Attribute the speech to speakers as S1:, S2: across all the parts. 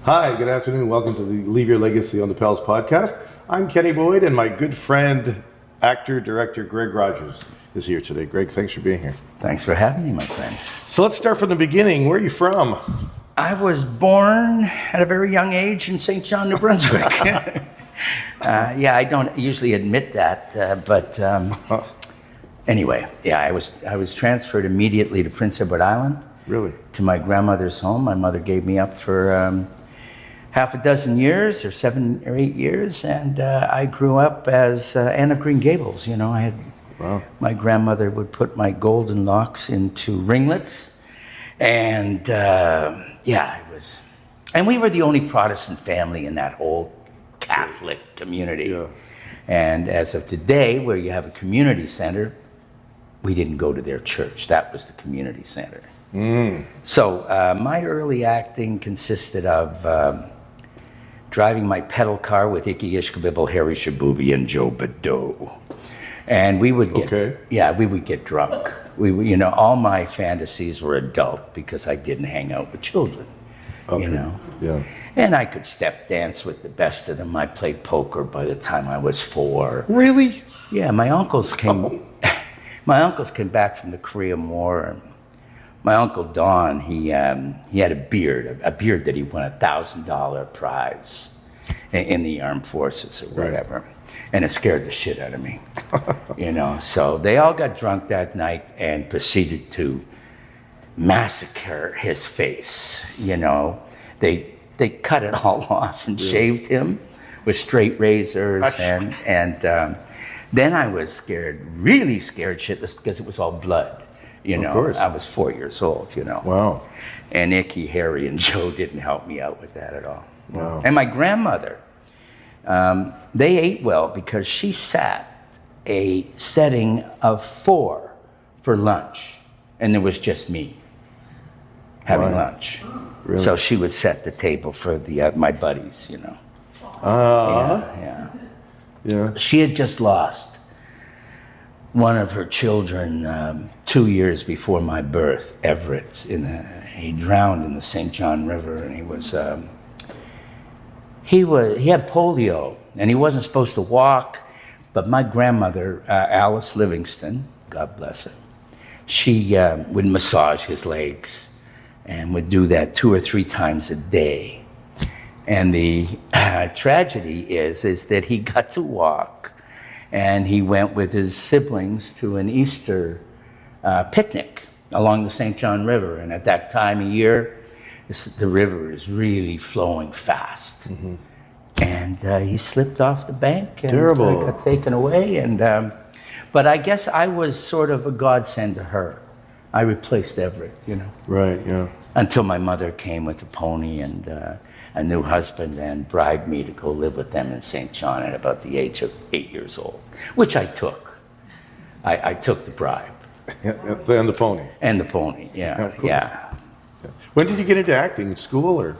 S1: Hi, good afternoon. Welcome to the Leave Your Legacy on the Pals podcast. I'm Kenny Boyd, and my good friend, actor, director Greg Rogers is here today. Greg, thanks for being here.
S2: Thanks for having me, my friend.
S1: So let's start from the beginning. Where are you from?
S2: I was born at a very young age in St. John, New Brunswick. I don't usually admit that, but anyway, I was transferred immediately to Prince Edward Island.
S1: Really?
S2: To my grandmother's home. My mother gave me up for half a dozen years, or 7 or 8 years, and I grew up as Anne of Green Gables. You know, I had my grandmother would put my golden locks into ringlets, and it was, and we were the only Protestant family in that whole Catholic community. Yeah. And as of today, where you have a community center, we didn't go to their church. That was the community center. So my early acting consisted of driving my pedal car with Icky Ishkabibble, Harry Shabubi, and Joe Badeau. And we would get drunk. All my fantasies were adult because I didn't hang out with children. Okay. You know? Yeah. And I could step dance with the best of them. I played poker by the time I was 4.
S1: Really?
S2: Yeah, my uncles came back from the Korean War. And my Uncle Don, he had a beard that he won $1,000 prize in the armed forces or whatever. Right. And it scared the shit out of me. So they all got drunk that night and proceeded to massacre his face. They cut it all off and shaved him with straight razors. And then I was scared, really scared shitless, because it was all blood. Of course. I was 4 years old, Wow. And Icky, Harry, and Joe didn't help me out with that at all. Wow. And my grandmother, they ate well because she sat a setting of 4 for lunch, and there was just me having lunch. Really? So she would set the table for my buddies, Yeah. She had just lost one of her children 2 years before my birth, Everett. He drowned in the St. John River, and he had polio, and he wasn't supposed to walk. But my grandmother, Alice Livingston, God bless her, she would massage his legs, and would do that 2 or 3 times a day. And the tragedy is that he got to walk. And he went with his siblings to an Easter picnic along the St. John River. And at that time of year, the river is really flowing fast. Mm-hmm. And he slipped off the bank and got taken away. But I guess I was sort of a godsend to her. I replaced Everett,
S1: Right, yeah.
S2: Until my mother came with a pony and a new husband and bribed me to go live with them in St. John at about the age of 8 years old, which I took. I took the bribe.
S1: And the pony.
S2: And the pony, yeah.
S1: When did you get into acting? In school or?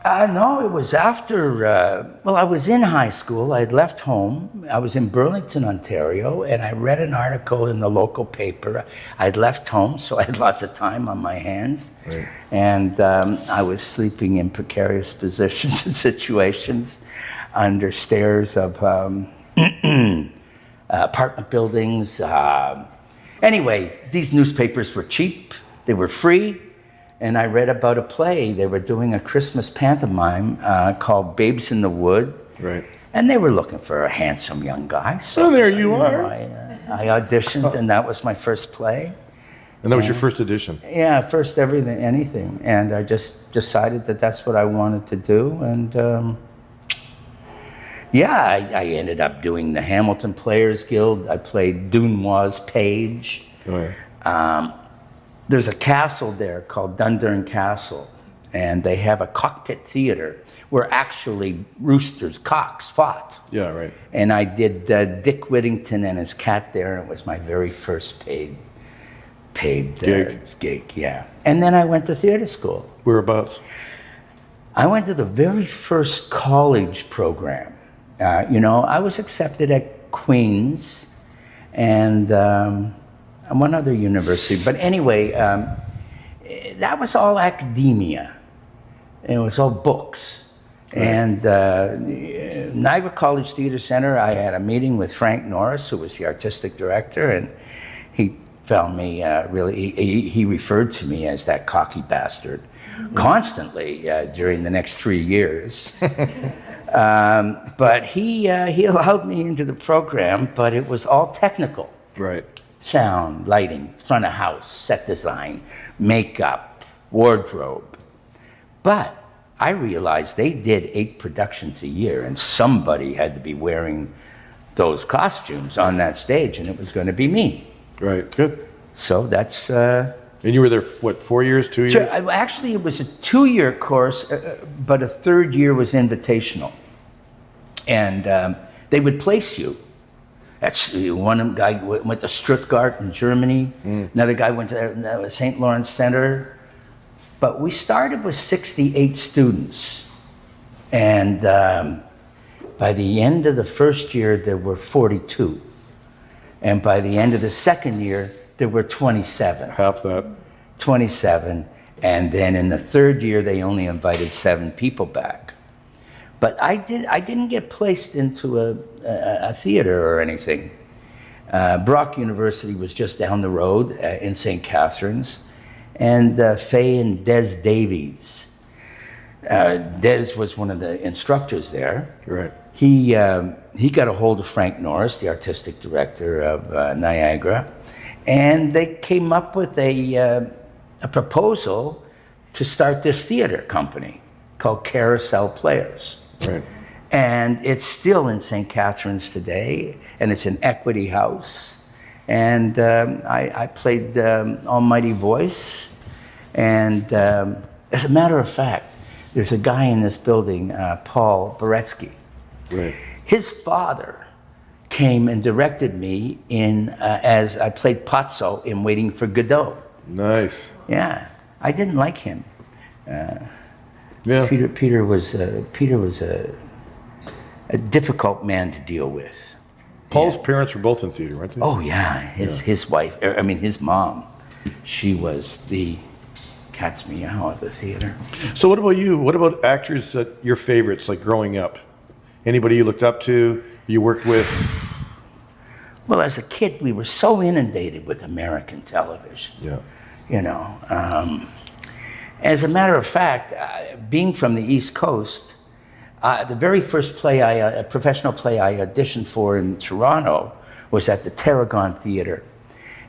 S2: No, it was after, I was in high school. I had left home. I was in Burlington, Ontario, and I read an article in the local paper. I'd left home, so I had lots of time on my hands. Right. And I was sleeping in precarious positions and situations under stairs of apartment buildings. Anyway, these newspapers were cheap. They were free. And I read about a play. They were doing a Christmas pantomime called Babes in the Wood. Right. And they were looking for a handsome young guy. So
S1: there you are.
S2: I auditioned, and that was my first play.
S1: And that was your first audition?
S2: Yeah, first anything. And I just decided that that's what I wanted to do. And I ended up doing the Hamilton Players Guild. I played Dunois' page. Oh, yeah. There's a castle there called Dundurn Castle, and they have a cockpit theater where actually cocks fought.
S1: Yeah, right.
S2: And I did Dick Whittington and his cat there, and it was my very first paid gig, yeah. And then I went to theater school.
S1: Whereabouts?
S2: I went to the very first college program. I was accepted at Queen's and one other university. But anyway, that was all academia. and it was all books. Right. And Niagara College Theatre Center, I had a meeting with Frank Norris, who was the artistic director, and he found me he referred to me as that cocky bastard constantly during the next 3 years. But he allowed me into the program, but it was all technical.
S1: Right.
S2: Sound, lighting, front of house, set design, makeup, wardrobe. But I realized they did 8 productions a year, and somebody had to be wearing those costumes on that stage, and it was going to be me.
S1: Right, good.
S2: So that's...
S1: and you were there, what, 4 years, 2 years?
S2: Actually, it was a 2-year course, but a 3rd year was invitational. And they would place you. That's one guy went to Stuttgart in Germany. Another guy went to St. Lawrence Center. But we started with 68 students. And by the end of the first year, there were 42. And by the end of the second year, there were 27.
S1: Half that.
S2: 27. And then in the 3rd year, they only invited 7 people back. But I didn't get placed into a theater or anything. Brock University was just down the road in St. Catharines. And Faye and Des Davies. Des was one of the instructors there.
S1: Right.
S2: He got a hold of Frank Norris, the artistic director of Niagara, and they came up with a proposal to start this theater company called Carousel Players.
S1: Right.
S2: And it's still in St. Catharines today, and it's an equity house. And I played Almighty Voice. And as a matter of fact, there's a guy in this building, Paul Boretsky.
S1: Right.
S2: His father came and directed me in as I played Pazzo in Waiting for Godot.
S1: Nice.
S2: Yeah, I didn't like him.
S1: Yeah.
S2: Peter was a difficult man to deal with.
S1: Paul's parents were both in theater, weren't they?
S2: Oh yeah, his wife. His mom. She was the cat's meow of the theater.
S1: So what about you? What about actors that your favorites, like growing up? Anybody you looked up to? You worked with?
S2: Well, as a kid, we were so inundated with American television.
S1: Yeah.
S2: You know. As a matter of fact, being from the East Coast, the very first professional play I auditioned for in Toronto was at the Tarragon Theatre.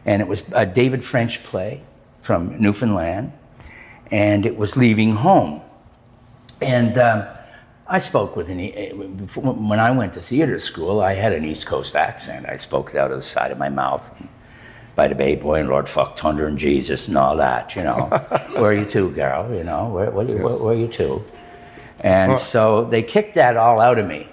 S2: And it was a David French play from Newfoundland, and it was Leaving Home. And I spoke with when I went to theater school, I had an East Coast accent. I spoke out of the side of my mouth. By the Bay Boy and Lord Fuck Thunder and Jesus and all that, you know. Where are you to, girl? You know, where are you to? And so they kicked that all out of me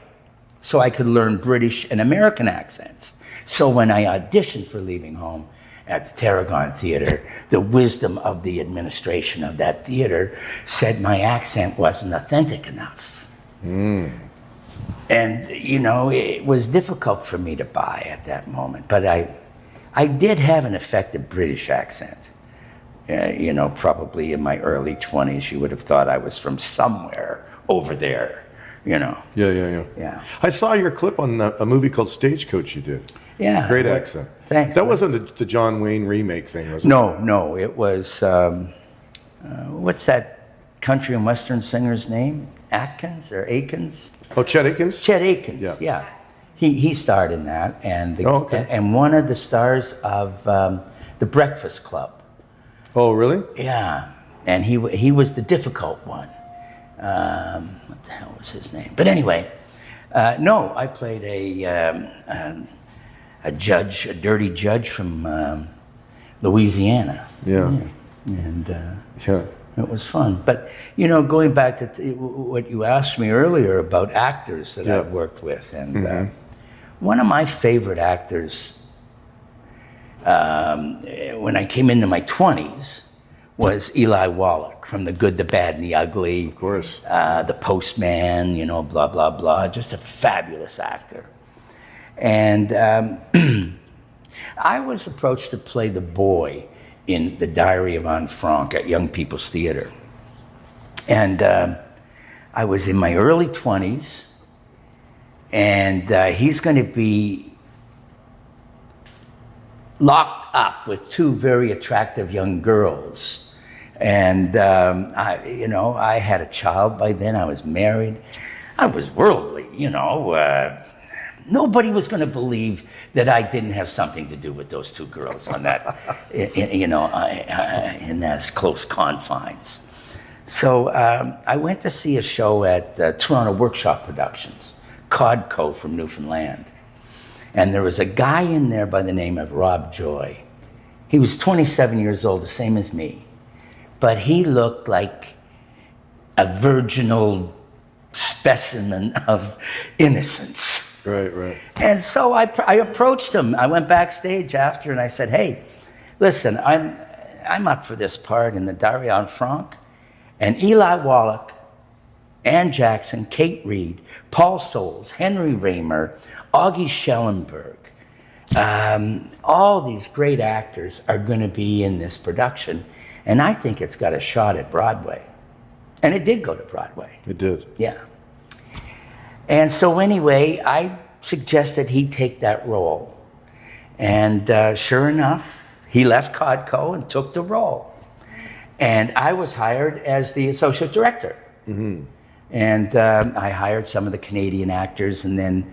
S2: so I could learn British and American accents. So when I auditioned for Leaving Home at the Tarragon Theatre, the wisdom of the administration of that theatre said my accent wasn't authentic enough. And, you know, it was difficult for me to buy at that moment. But I did have an effective British accent. You know, probably in my early 20s, you would have thought I was from somewhere over there, you know.
S1: Yeah. I saw your clip on a movie called Stagecoach you did.
S2: Yeah.
S1: Great accent.
S2: Thanks.
S1: That wasn't the John Wayne remake thing, was it?
S2: No, it was, what's that country and western singer's name? Atkins or Akins?
S1: Oh, Chet Akins?
S2: Chet Akins, yeah. He starred in that, and and one of the stars of The Breakfast Club.
S1: Oh, really?
S2: Yeah, and he was the difficult one. What the hell was his name? But anyway, no, I played a judge, a dirty judge from Louisiana.
S1: Yeah.
S2: And it was fun. But, you know, going back to what you asked me earlier about actors that I've worked with, and one of my favorite actors when I came into my 20s was Eli Wallach from The Good, the Bad, and the Ugly.
S1: Of course.
S2: The Postman, you know, blah, blah, blah. Just a fabulous actor. And I was approached to play the boy in The Diary of Anne Frank at Young People's Theatre. And I was in my early 20s, and he's going to be locked up with two very attractive young girls. And I had a child by then. I was married. I was worldly, Nobody was going to believe that I didn't have something to do with those two girls on that, in those close confines. So I went to see a show at Toronto Workshop Productions, Codco from Newfoundland. And there was a guy in there by the name of Rob Joy. He was 27 years old, the same as me. But he looked like a virginal specimen of innocence.
S1: Right.
S2: And so I approached him. I went backstage after and I said, hey, listen, I'm up for this part in the Diary Anne Frank. And Eli Wallach, Ann Jackson, Kate Reed, Paul Soles, Henry Raymer, Augie Schellenberg, all these great actors are going to be in this production. And I think it's got a shot at Broadway. And it did go to Broadway.
S1: It did.
S2: Yeah. And so anyway, I suggested he take that role. And sure enough, he left Codco and took the role. And I was hired as the associate director. Mm-hmm. And I hired some of the Canadian actors. And then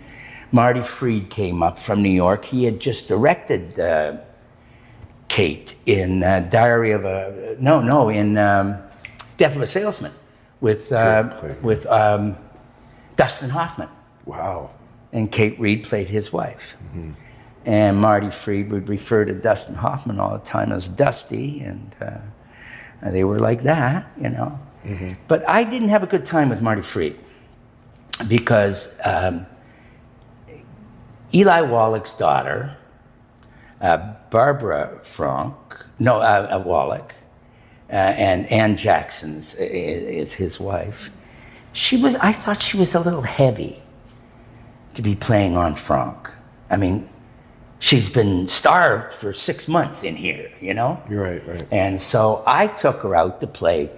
S2: Marty Fried came up from New York. He had just directed Kate in Diary of a... in Death of a Salesman with Dustin Hoffman.
S1: Wow.
S2: And Kate Reed played his wife. Mm-hmm. And Marty Fried would refer to Dustin Hoffman all the time as Dusty, and they were like that, Mm-hmm. But I didn't have a good time with Marty Fried because Eli Wallach's daughter, Barbara Wallach, and Ann Jackson's is his wife. I thought she was a little heavy to be playing Anne Frank. I mean, she's been starved for 6 months in here, You're
S1: right.
S2: And so I took her out to play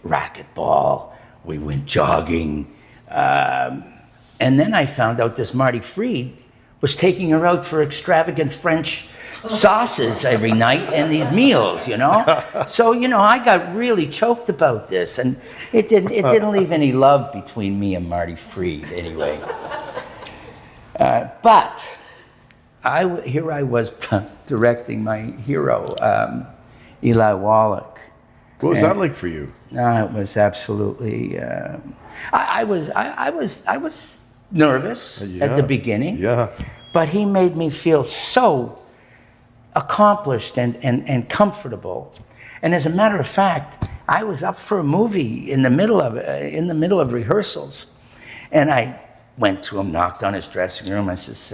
S2: racquetball. We went jogging. And then I found out this Marty Fried was taking her out for extravagant French sauces every night and these meals, So, I got really choked about this, and it didn't leave any love between me and Marty Fried anyway. But here I was directing my hero, Eli Wallach.
S1: What was that like for you?
S2: It was absolutely. I was nervous at the beginning.
S1: Yeah.
S2: But he made me feel so accomplished and comfortable. And as a matter of fact, I was up for a movie in the middle of rehearsals, and I went to him, knocked on his dressing room. I says,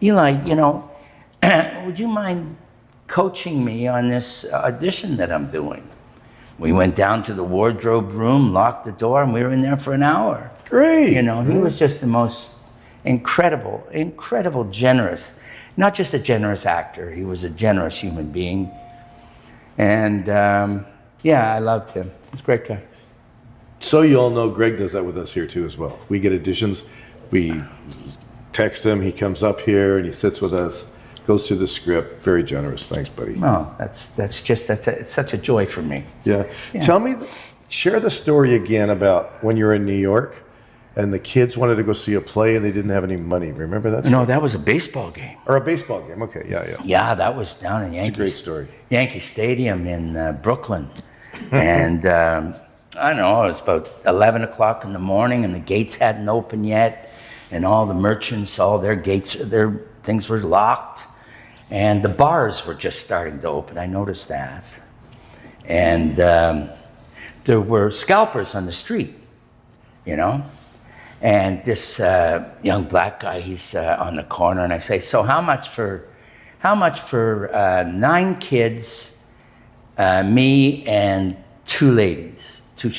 S2: Eli, would you mind coaching me on this audition that I'm doing? We went down to the wardrobe room, locked the door, and we were in there for an hour.
S1: Great.
S2: He was just the most incredible, generous, not just a generous actor, he was a generous human being. And I loved him. He's a great guy.
S1: So you all know Greg does that with us here too as well. We get auditions, we text him, he comes up here and he sits with us, goes through the script. Very generous. Thanks, buddy.
S2: Oh, it's such a joy for me.
S1: Yeah. Tell me, share the story again about when you were in New York and the kids wanted to go see a play and they didn't have any money. Remember that story?
S2: No, that was a baseball game.
S1: Or a baseball game. Okay, yeah.
S2: Yeah, that was down in Yankee.
S1: It's a great story.
S2: Yankee Stadium in Brooklyn. And I don't know, it was about 11 o'clock in the morning and the gates hadn't opened yet. And all the merchants, all their gates, their things were locked. And the bars were just starting to open. I noticed that. And there were scalpers on the street, And this young black guy, he's on the corner, and I say, "So how much for 9 kids, me and 2 ladies, two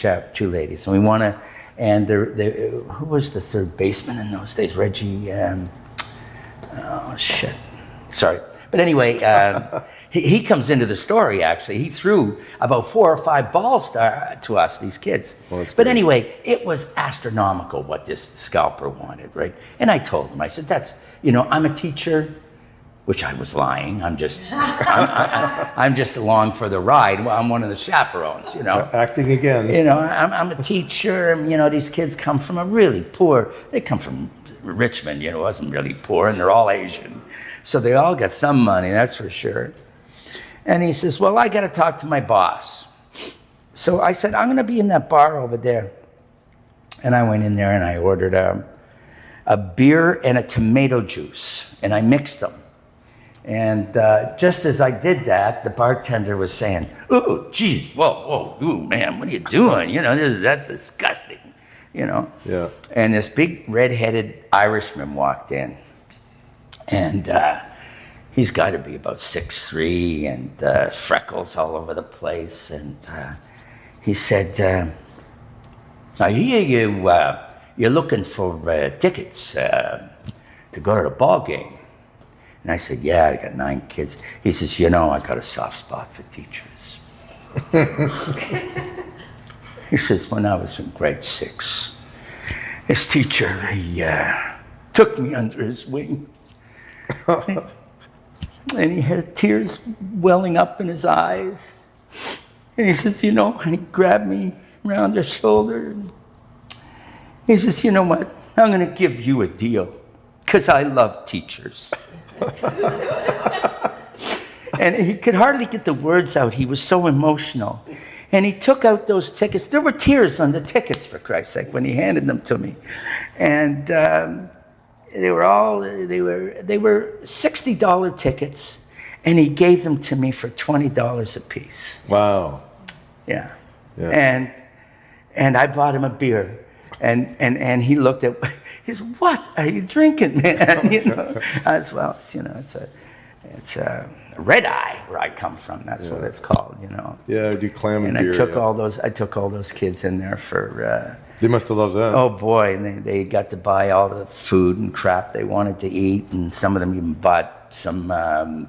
S2: ladies, and we want to." And who was the third baseman in those days? Reggie. Sorry, but anyway, he comes into the story, actually. He threw about 4 or 5 balls to us, these kids.
S1: Well, that's
S2: but
S1: great.
S2: anyway, it was astronomical what this scalper wanted, right? And I told him, I said, that's, you know, I'm a teacher, which I was lying. I'm just along for the ride. Well, I'm one of the chaperones, you know.
S1: Acting again.
S2: You know, I'm a teacher, and, you know, these kids come from a really poor, they come from Richmond, you know, wasn't really poor, and they're all Asian. So they all got some money, that's for sure. And he says, well, I got to talk to my boss. So I said, I'm going to be in that bar over there. And I went in there and I ordered a beer and a tomato juice, and I mixed them. And just as I did that, the bartender was saying, "Ooh, geez, whoa, ooh, man, what are you doing? You know, that's disgusting, you know."
S1: Yeah.
S2: And this big red-headed Irishman walked in, and he's got to be about 6'3", and freckles all over the place. And he said, "I hear you're looking for tickets to go to the ball game." And I said, "Yeah, I got 9 kids." He says, "You know, I got a soft spot for teachers." He says, when I was in grade 6, this teacher, he took me under his wing. And he had tears welling up in his eyes. And he says, you know, and he grabbed me around the shoulder. And he says, "You know what? I'm going to give you a deal, because I love teachers." And he could hardly get the words out. He was so emotional. And he took out those tickets. There were tears on the tickets, for Christ's sake, when he handed them to me. And they were $60 tickets, and he gave them to me for $20 a piece.
S1: Wow.
S2: Yeah.
S1: Yeah.
S2: And I bought him a beer. And he looked at, he said, "What are you drinking, man?" You know, as well, you know, it's a red eye where I come from. That's what it's called, you know.
S1: Yeah, I do clam and
S2: And
S1: beer.
S2: I took all those kids in there for.
S1: They must have loved that.
S2: Oh boy, and they got to buy all the food and crap they wanted to eat, and some of them even bought some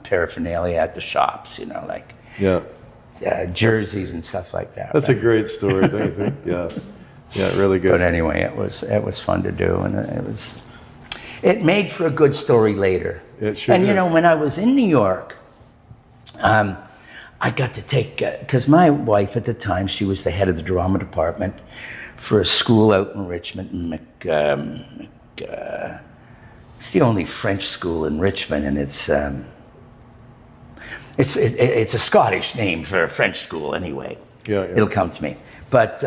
S2: paraphernalia at the shops, you know, like jerseys and stuff like that.
S1: That's a great story, don't you think? Yeah. Yeah, really good.
S2: But anyway, it was fun to do, and it made for a good story later.
S1: It sure
S2: And you
S1: did.
S2: know, when I was in New York, I got to take, because my wife at the time, she was the head of the drama department for a school out in Richmond. It's the only French school in Richmond, and it's a Scottish name for a French school anyway.
S1: Yeah.
S2: It'll come to me. But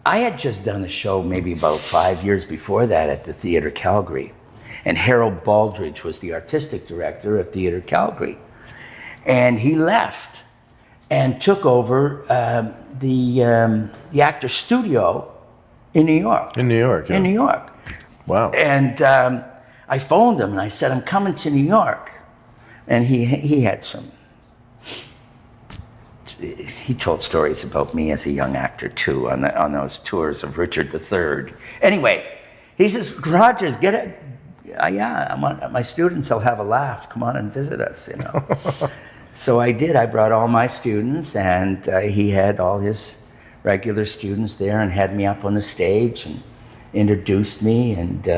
S2: I had just done a show maybe about 5 years before that at the Theatre Calgary. And Harold Baldridge was the artistic director of Theatre Calgary. And he left and took over the Actors Studio in New York.
S1: In New York, yeah.
S2: In New York.
S1: Wow.
S2: And I phoned him and I said, "I'm coming to New York." And he had some... He told stories about me as a young actor too on those tours of Richard III. Anyway, he says, "Rogers, get it. Yeah, my students will have a laugh. Come on and visit us, you know." So I did. I brought all my students, and he had all his regular students there, and had me up on the stage and introduced me, and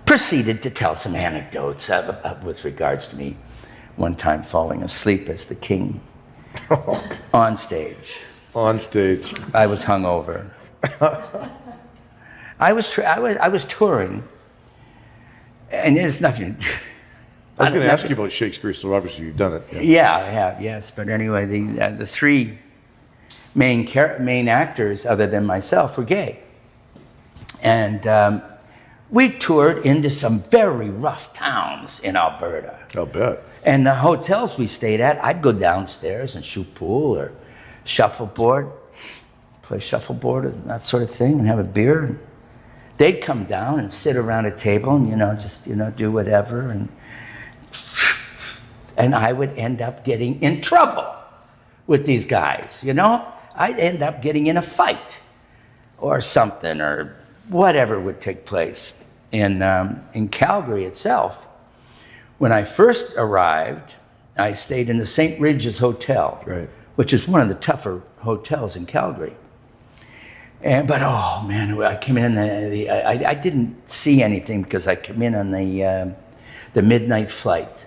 S2: proceeded to tell some anecdotes with regards to me one time falling asleep as the king. On stage.
S1: On stage.
S2: I was hungover. I was touring, and there's nothing.
S1: I was going to ask you about Shakespeare, so obviously you've done it.
S2: Yeah, I have, yes. But anyway, the 3 main actors, other than myself, were gay, and we toured into some very rough towns in Alberta.
S1: I'll bet.
S2: And the hotels we stayed at, I'd go downstairs and shoot pool or shuffleboard, play shuffleboard and that sort of thing, and have a beer. And they'd come down and sit around a table and, just do whatever. And I would end up getting in trouble with these guys, I'd end up getting in a fight or something, or whatever would take place. In Calgary itself, when I first arrived, I stayed in the St. Regis Hotel,
S1: Right.
S2: which is one of the tougher hotels in Calgary. But oh man, I came in. I didn't see anything because I came in on the midnight flight,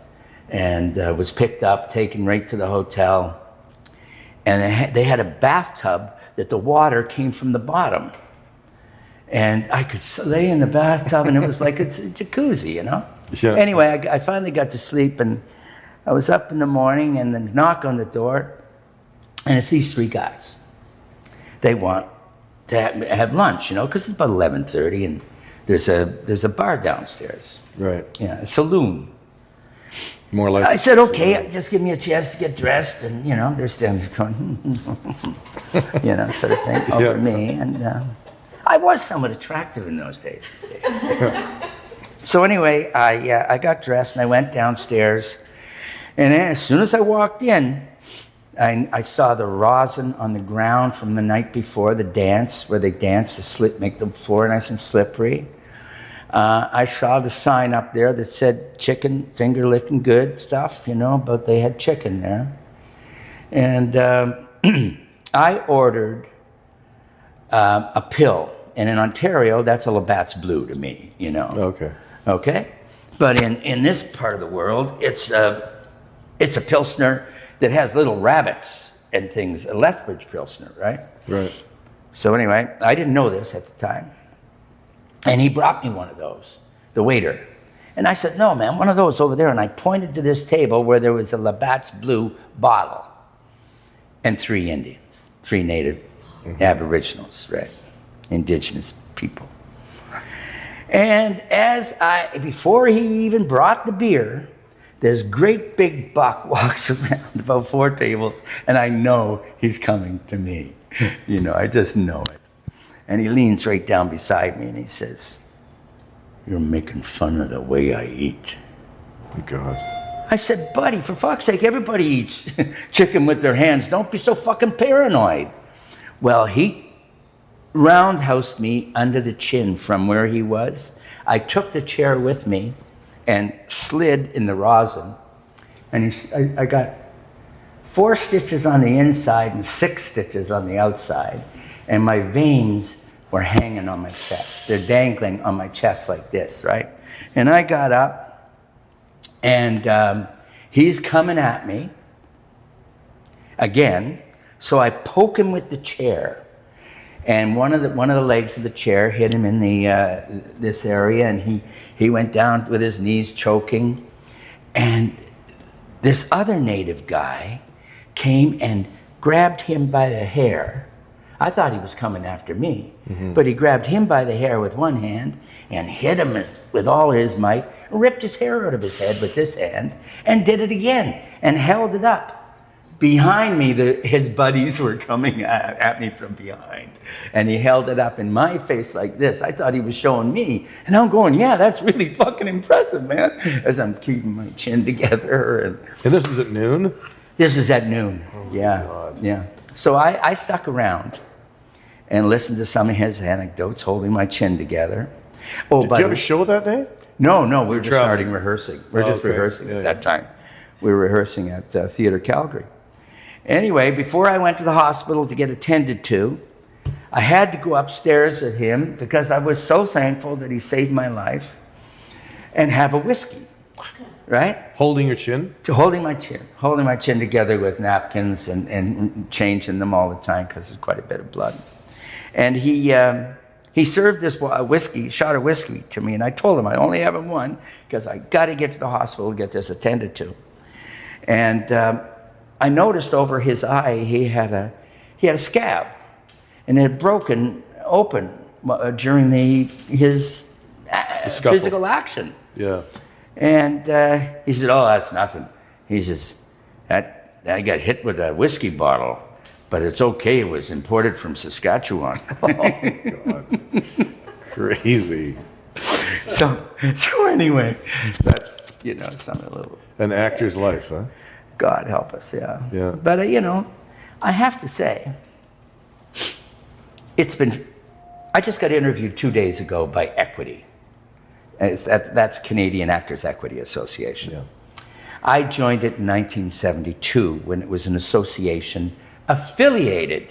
S2: and was picked up, taken right to the hotel, and they had a bathtub that the water came from the bottom, and I could lay in the bathtub, and it was like it's a jacuzzi, you know.
S1: Yeah.
S2: Anyway, I finally got to sleep, and I was up in the morning, and then knock on the door, and it's these three guys. They want to have lunch, you know, because it's about 11:30, and there's a bar downstairs.
S1: Right.
S2: Yeah, a saloon.
S1: More like.
S2: I said, okay, just give me a chance to get dressed, and you know, they're still going, you know, sort of thing over me, and I was somewhat attractive in those days, you see. So anyway, I got dressed and I went downstairs, and as soon as I walked in, I saw the rosin on the ground from the night before the dance, where they dance to make the floor nice and slippery. I saw the sign up there that said chicken, finger licking good stuff, you know, but they had chicken there. And I ordered a pill. And in Ontario, that's a Labatt's Blue to me, you know.
S1: Okay.
S2: Okay? But in this part of the world, it's a Pilsner that has little rabbits and things, a Lethbridge Pilsner, right?
S1: Right.
S2: So anyway, I didn't know this at the time. And he brought me one of those, the waiter. And I said, no, man, one of those over there. And I pointed to this table where there was a Labatt's Blue bottle and 3 Indians, 3 native Aboriginals, right? Indigenous people. And before he even brought the beer, this great big buck walks around about 4 tables, and I know he's coming to me. You know, I just know it. And he leans right down beside me and he says, "You're making fun of the way I eat."
S1: God.
S2: I said, "Buddy, for fuck's sake, everybody eats chicken with their hands. Don't be so fucking paranoid." Well, he roundhoused me under the chin from where he was. I took the chair with me and slid in the rosin. And I got 4 stitches on the inside and 6 stitches on the outside. And my veins were hanging on my chest. They're dangling on my chest like this, right? And I got up, and he's coming at me again. So I poke him with the chair, and one of the legs of the chair hit him in this area, and he went down with his knees choking. And this other native guy came and grabbed him by the hair. I thought he was coming after me, but he grabbed him by the hair with one hand and hit him with all his might, ripped his hair out of his head with this hand, and did it again, and held it up. Behind me, his buddies were coming at me from behind, and he held it up in my face like this. I thought he was showing me, and I'm going, yeah, that's really fucking impressive, man, as I'm keeping my chin together.
S1: And this is at noon?
S2: This is at noon.
S1: Oh,
S2: yeah,
S1: God.
S2: yeah. So I stuck around and listened to some of his anecdotes, holding my chin together. Oh,
S1: Did you have a show that day?
S2: No, we were just
S1: traveling.
S2: starting rehearsing. We're just
S1: Okay.
S2: rehearsing
S1: Yeah,
S2: at that time. We were rehearsing at Theatre Calgary. Anyway, before I went to the hospital to get attended to, I had to go upstairs with him because I was so thankful that he saved my life, and have a whiskey, right?
S1: Holding your chin?
S2: Holding my chin together with napkins and changing them all the time because there's quite a bit of blood. And he served this shot of whiskey to me, and I told him I only have one because I got to get to the hospital to get this attended to. And I noticed over his eye he had a scab, and it had broken open during his physical action.
S1: Yeah.
S2: And he said, "Oh, that's nothing." He says, "That I got hit with a whiskey bottle, but it's okay. It was imported from Saskatchewan."
S1: Oh, God. Crazy.
S2: So anyway, that's, some a little.
S1: An actor's life, huh?
S2: God help us, yeah.
S1: Yeah.
S2: But I have to say, I just got interviewed 2 days ago by Equity. That's Canadian Actors Equity Association. I joined it in 1972 when it was an association affiliated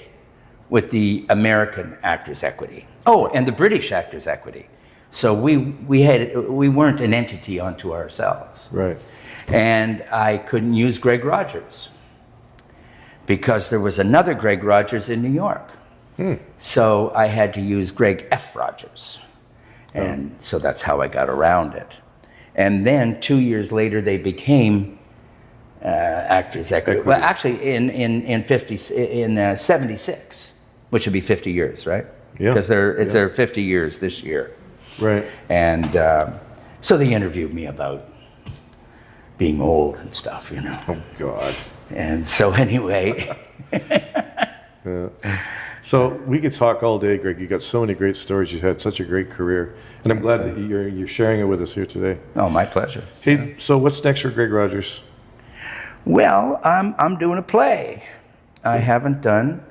S2: with the American Actors Equity. Oh, and the British Actors Equity. So we weren't an entity unto ourselves.
S1: Right.
S2: And I couldn't use Greg Rogers because there was another Greg Rogers in New York. So I had to use Greg F. Rogers. And so that's how I got around it. And then 2 years later, they became Actors Equity. Well, actually, in 76, which would be 50 years, right?
S1: Yeah.
S2: Because it's their 50 years this year.
S1: Right.
S2: And so they interviewed me about being old and stuff, you know.
S1: Oh, God.
S2: And so anyway.
S1: So we could talk all day, Greg. You got so many great stories. You had such a great career, and I'm glad that you're sharing it with us here today.
S2: Oh, my pleasure.
S1: Hey, so what's next for Greg Rogers?
S2: Well, I'm doing a play. I haven't done.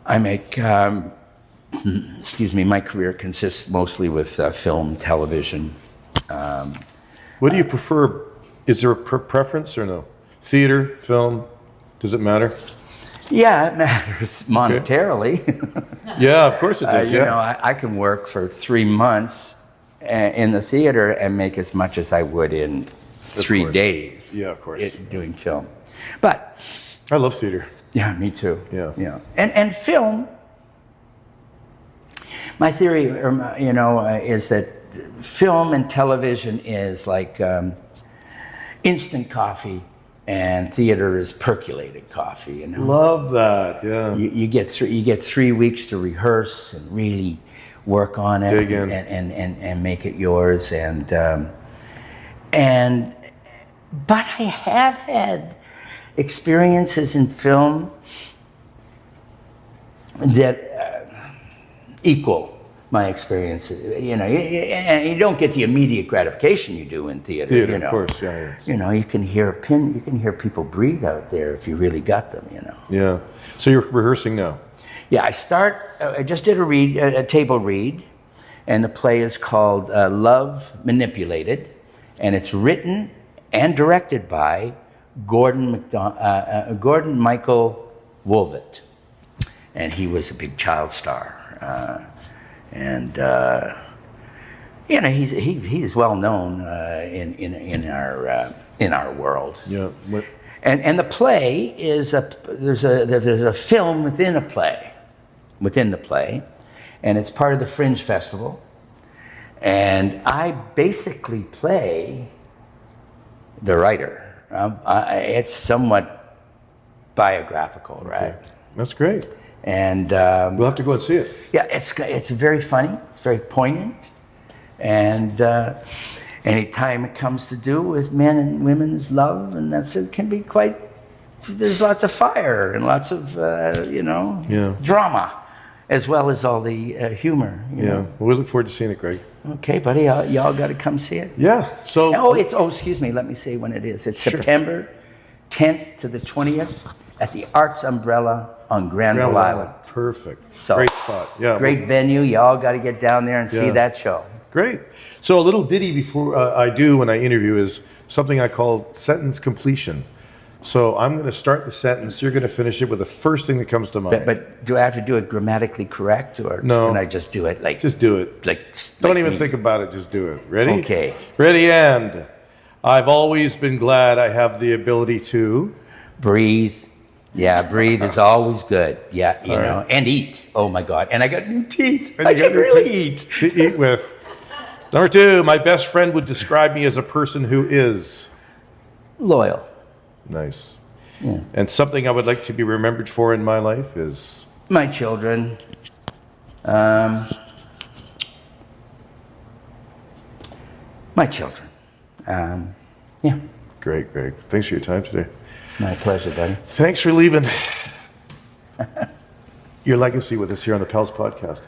S2: I make. Excuse me. My career consists mostly with film, television.
S1: What do you prefer? Is there a preference or no? Theater, film, does it matter?
S2: Yeah, it matters monetarily.
S1: Yeah, of course it does.
S2: You know, I can work for 3 months in the theater and make as much as I would in 3 days.
S1: Yeah, of course.
S2: Doing film. But
S1: I love theater.
S2: yeah, me too.
S1: Yeah.
S2: Yeah. And film, my theory, you know, is that film and television is like instant coffee, and theater is percolated coffee. You know,
S1: Love that. Yeah.
S2: you get 3 weeks to rehearse and really work on it,
S1: Dig in.
S2: and make it yours. But I have had experiences in film that equal my experiences. You know, and you don't get the immediate gratification you do in theater.
S1: Theater,
S2: you know.
S1: of course. Yeah.
S2: You know, you can hear people breathe out there if you really got them. You know.
S1: Yeah. So you're rehearsing now.
S2: Yeah, I just did a table read, and the play is called Love Manipulated, and it's written and directed by Gordon Michael Wolvett, and he was a big child star, and you know, he's well known in our world.
S1: Yeah.
S2: And the play is there's a film within a play, within the play, and it's part of the Fringe Festival, and I basically play the writer. It's somewhat biographical, right?
S1: Okay. That's great.
S2: And
S1: We'll have to go and see it.
S2: yeah, it's very funny. It's very poignant, and anytime it comes to do with men and women's love, and it can be quite. There's lots of fire and lots of you know, drama, as well as all the humor. You know?
S1: Well, we look forward to seeing it, Greg.
S2: Okay, buddy, y'all got to come see it.
S1: Yeah. So.
S2: Excuse me. Let me say when it is. It's September 10th to the 20th at the Arts Umbrella on Granville Island.
S1: Perfect.
S2: So,
S1: great spot. Yeah.
S2: Great venue. Y'all got to get down there and see that show.
S1: Great. So a little ditty before I do when I interview is something I call sentence completion. So I'm going to start the sentence. You're going to finish it with the first thing that comes to mind.
S2: But do I have to do it grammatically correct, or
S1: No.
S2: can I just do it like?
S1: Just do it. Don't even think about it. Just do it. Ready?
S2: Okay.
S1: Ready, and I've always been glad I have the ability to
S2: Breathe. Yeah, breathe is always good. Yeah, you
S1: All
S2: know,
S1: right.
S2: and eat. Oh my God! And I got new teeth.
S1: And
S2: I
S1: you got
S2: can
S1: new
S2: really
S1: teeth
S2: eat.
S1: to eat with. Number 2, my best friend would describe me as a person who is
S2: Loyal.
S1: nice.
S2: Yeah.
S1: And something I would like to be remembered for in my life is
S2: My children. My children. Yeah.
S1: great, Greg. Thanks for your time today.
S2: My pleasure, buddy.
S1: Thanks for leaving your legacy with us here on the Pels Podcast.